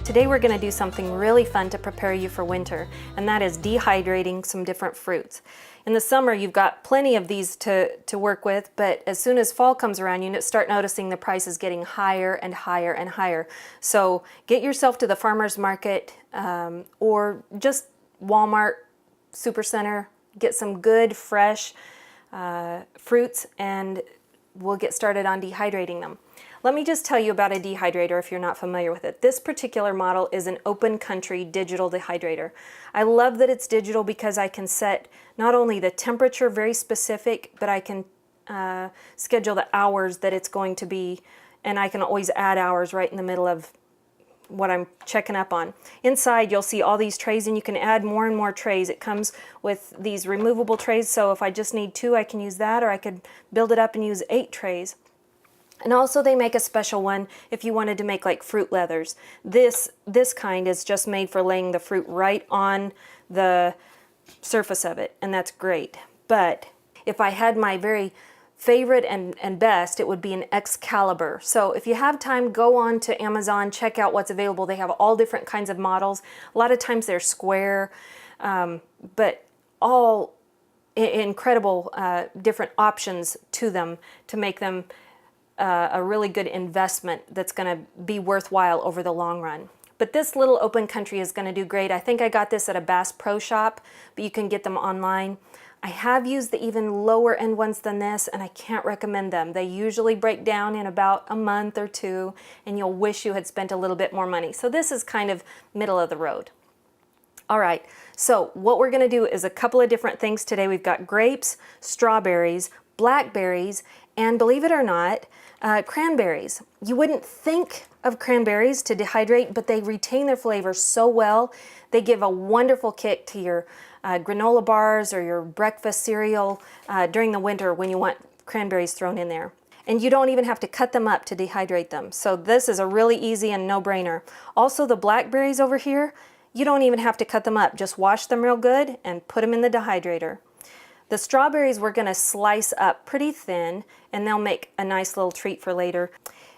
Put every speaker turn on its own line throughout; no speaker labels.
Today we're going to do something really fun to prepare you for winter, and that is dehydrating some different fruits. In the summer you've got plenty of these to work with, but as soon as fall comes around you start noticing the prices getting higher and higher and higher. So get yourself to the farmer's market or just Walmart, Supercenter, get some good fresh fruits and we'll get started on dehydrating them. Let me just tell you about a dehydrator if you're not familiar with it. This particular model is an open country digital dehydrator. I love that it's digital because I can set not only the temperature very specific, but I can schedule the hours that it's going to be, and I can always add hours right in the middle of what I'm checking up on. Inside you'll see all these trays and you can add more and more trays. It comes with these removable trays, so if I just need 2 I can use that, or I could build it up and use 8 trays. And also they make a special one if you wanted to make like fruit leathers. This kind is just made for laying the fruit right on the surface of it, and that's great. But if I had my very favorite and best, it would be an Excalibur. So if you have time, go on to Amazon, check out what's available. They have all different kinds of models. A lot of times they're square, but all incredible different options to them to make them a really good investment that's going to be worthwhile over the long run. But this little open country is going to do great. I think I got this at a Bass Pro Shop, but you can get them online. I have used the even lower end ones than this, and I can't recommend them. They usually break down in about a month or 2, and you'll wish you had spent a little bit more money. So this is kind of middle of the road. All right, so what we're going to do is a couple of different things today. We've got grapes, strawberries, blackberries, and believe it or not, cranberries. You wouldn't think of cranberries to dehydrate, but they retain their flavor so well. They give a wonderful kick to your granola bars or your breakfast cereal during the winter when you want cranberries thrown in there. And you don't even have to cut them up to dehydrate them. So this is a really easy and no-brainer. Also the blackberries over here, you don't even have to cut them up. Just wash them real good and put them in the dehydrator. The strawberries we're going to slice up pretty thin, and they'll make a nice little treat for later.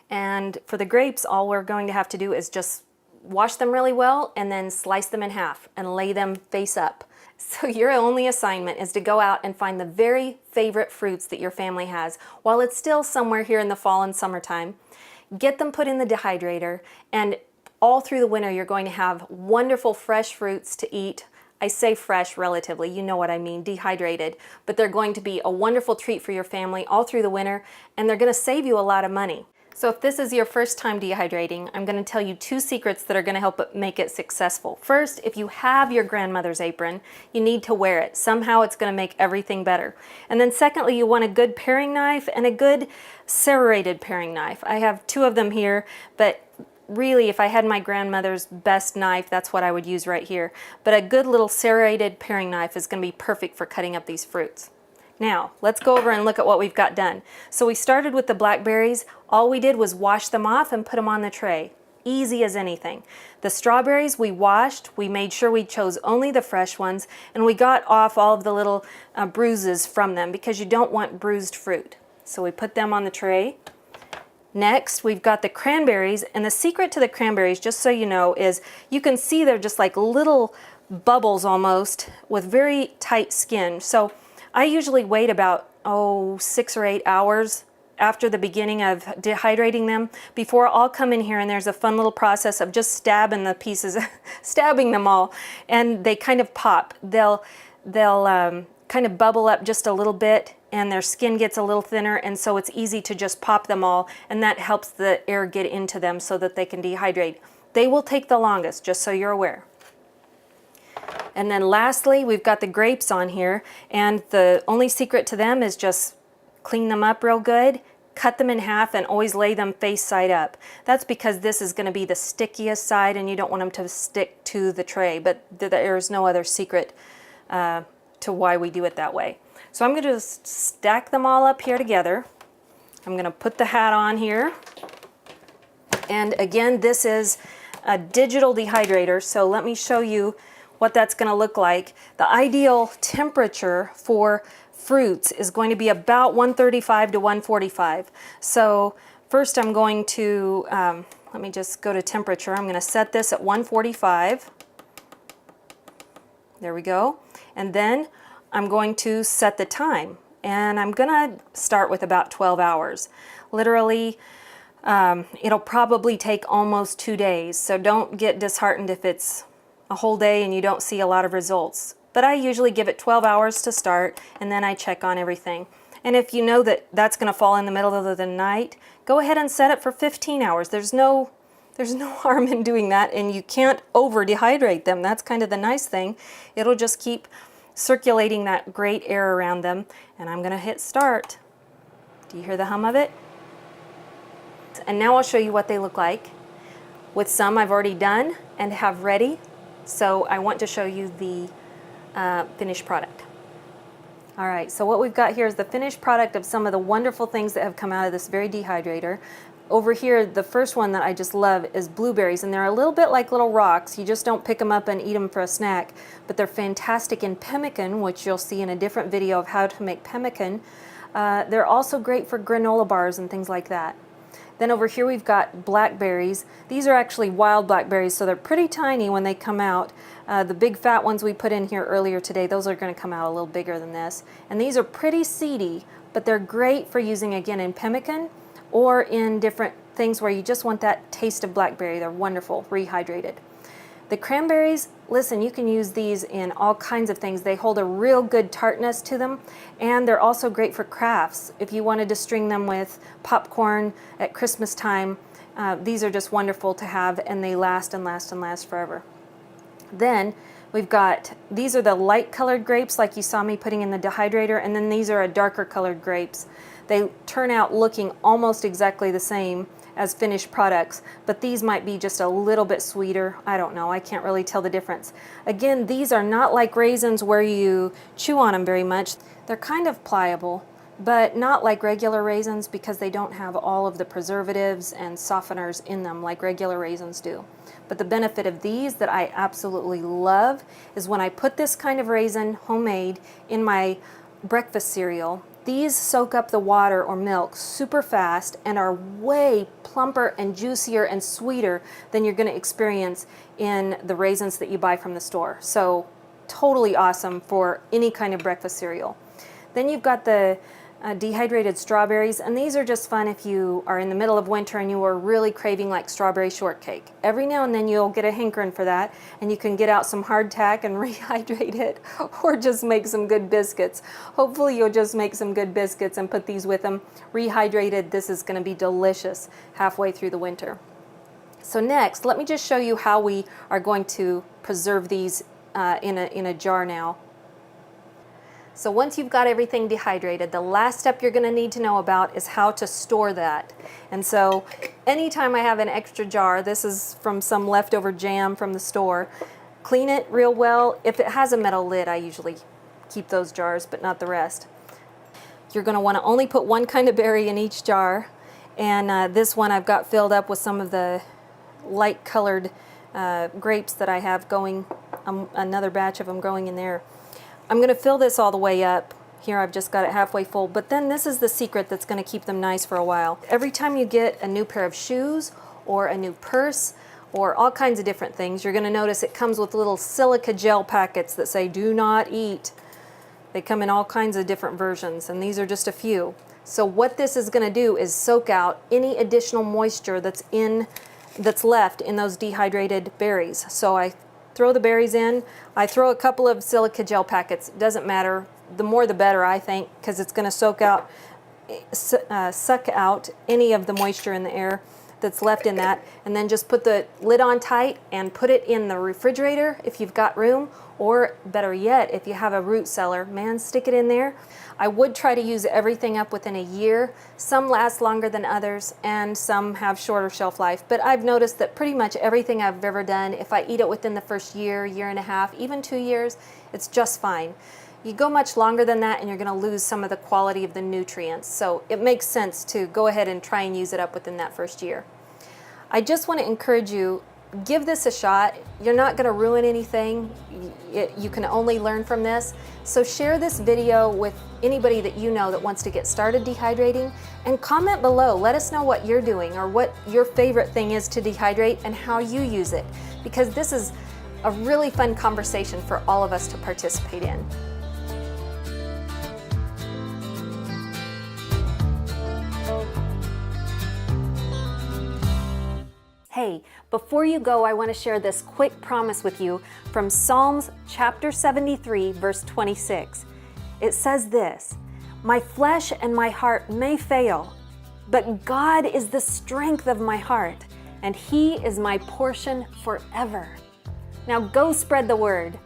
And for the grapes, all we're going to have to do is just wash them really well and then slice them in half and lay them face up. So your only assignment is to go out and find the very favorite fruits that your family has while it's still somewhere here in the fall and summertime. Get them put in the dehydrator, and all through the winter you're going to have wonderful fresh fruits to eat. I say fresh relatively, you know what I mean, dehydrated, but they're going to be a wonderful treat for your family all through the winter, and they're going to save you a lot of money. So if this is your first time dehydrating, I'm going to tell you 2 secrets that are going to help make it successful. First, if you have your grandmother's apron, you need to wear it. Somehow it's going to make everything better. And then secondly, you want a good paring knife and a good serrated paring knife. I have 2 of them here, but really, if I had my grandmother's best knife, that's what I would use right here. But a good little serrated paring knife is going to be perfect for cutting up these fruits. Now, let's go over and look at what we've got done. So we started with the blackberries. All we did was wash them off and put them on the tray. Easy as anything. The strawberries we washed, we made sure we chose only the fresh ones, and we got off all of the little bruises from them because you don't want bruised fruit. So we put them on the tray. Next, we've got the cranberries, and the secret to the cranberries, just so you know, is you can see they're just like little bubbles almost with very tight skin. So I usually wait about 6 or 8 hours after the beginning of dehydrating them before I'll come in here, and there's a fun little process of just stabbing the pieces, stabbing them all, and they kind of pop. They'll kind of bubble up just a little bit, and their skin gets a little thinner, and so it's easy to just pop them all, and that helps the air get into them so that they can dehydrate. They will take the longest, just so you're aware. And then lastly, we've got the grapes on here, and the only secret to them is just clean them up real good, cut them in half, and always lay them face side up. That's because this is going to be the stickiest side, and you don't want them to stick to the tray, but there's no other secret to why we do it that way. So I'm going to just stack them all up here together. I'm going to put the hat on here. And again, this is a digital dehydrator, so let me show you what that's going to look like. The ideal temperature for fruits is going to be about 135 to 145. So First I'm going to, let me just go to temperature. I'm going to set this at 145. There we go. And then I'm going to set the time. And I'm going to start with about 12 hours. Literally, it'll probably take almost 2 days. So don't get disheartened if it's a whole day and you don't see a lot of results. But I usually give it 12 hours to start, and then I check on everything. And if you know that that's going to fall in the middle of the night, go ahead and set it for 15 hours. There's no harm in doing that, and you can't over dehydrate them. That's kind of the nice thing. It'll just keep circulating that great air around them. And I'm going to hit start. Do you hear the hum of it? And now I'll show you what they look like. With some I've already done and have ready, so I want to show you the finished product. All right, so what we've got here is the finished product of some of the wonderful things that have come out of this very dehydrator. Over here, the first one that I just love is blueberries, and they're a little bit like little rocks. You just don't pick them up and eat them for a snack, but they're fantastic in pemmican, which you'll see in a different video of how to make pemmican. They're also great for granola bars and things like that. Then over here we've got blackberries. These are actually wild blackberries, so they're pretty tiny when they come out. The big fat ones we put in here earlier today, those are going to come out a little bigger than this. And these are pretty seedy, but they're great for using again in pemmican or in different things where you just want that taste of blackberry. They're wonderful, rehydrated. The cranberries, listen, you can use these in all kinds of things. They hold a real good tartness to them, and they're also great for crafts. If you wanted to string them with popcorn at Christmas time, these are just wonderful to have, and they last and last and last forever. Then we've got, these are the light colored grapes like you saw me putting in the dehydrator, and then these are a darker colored grapes. They turn out looking almost exactly the same as finished products, but these might be just a little bit sweeter. I don't know, I can't really tell the difference. Again, these are not like raisins where you chew on them very much. They're kind of pliable, but not like regular raisins because they don't have all of the preservatives and softeners in them like regular raisins do. But the benefit of these that I absolutely love is when I put this kind of raisin, homemade, in my breakfast cereal, these soak up the water or milk super fast and are way plumper and juicier and sweeter than you're going to experience in the raisins that you buy from the store. So totally awesome for any kind of breakfast cereal. Then you've got the dehydrated strawberries, and these are just fun if you are in the middle of winter and you are really craving like strawberry shortcake. Every now and then you'll get a hankering for that, and you can get out some hardtack and rehydrate it, or just make some good biscuits. Hopefully you'll just make some good biscuits and put these with them. Rehydrated, this is going to be delicious halfway through the winter. So next, let me just show you how we are going to preserve these in a jar now. So once you've got everything dehydrated, the last step you're going to need to know about is how to store that. And so anytime I have an extra jar, this is from some leftover jam from the store, clean it real well. If it has a metal lid, I usually keep those jars, but not the rest. You're going to want to only put one kind of berry in each jar. And this one I've got filled up with some of the light colored grapes that I have going, another batch of them going in there. I'm going to fill this all the way up. Here I've just got it halfway full, but then this is the secret that's going to keep them nice for a while. Every time you get a new pair of shoes or a new purse or all kinds of different things, you're going to notice it comes with little silica gel packets that say do not eat. They come in all kinds of different versions, and these are just a few. So what this is going to do is soak out any additional moisture that's left in those dehydrated berries. So I throw the berries in. I throw a couple of silica gel packets. It doesn't matter. The more the better, I think, because it's going to suck out any of the moisture in the air that's left in that. And then just put the lid on tight and put it in the refrigerator if you've got room, or better yet, if you have a root cellar, man, stick it in there. I would try to use everything up within a year. Some last longer than others, and some have shorter shelf life. But I've noticed that pretty much everything I've ever done, if I eat it within the first year, year and a half, even 2 years, it's just fine. You go much longer than that and you're going to lose some of the quality of the nutrients. So it makes sense to go ahead and try and use it up within that first year. I just want to encourage you, give this a shot. You're not going to ruin anything. You can only learn from this. So share this video with anybody that you know that wants to get started dehydrating, and comment below. Let us know what you're doing or what your favorite thing is to dehydrate and how you use it, because this is a really fun conversation for all of us to participate in. Hey, before you go, I want to share this quick promise with you from Psalms chapter 73, verse 26. It says this: "My flesh and my heart may fail, but God is the strength of my heart, and He is my portion forever." Now go spread the word.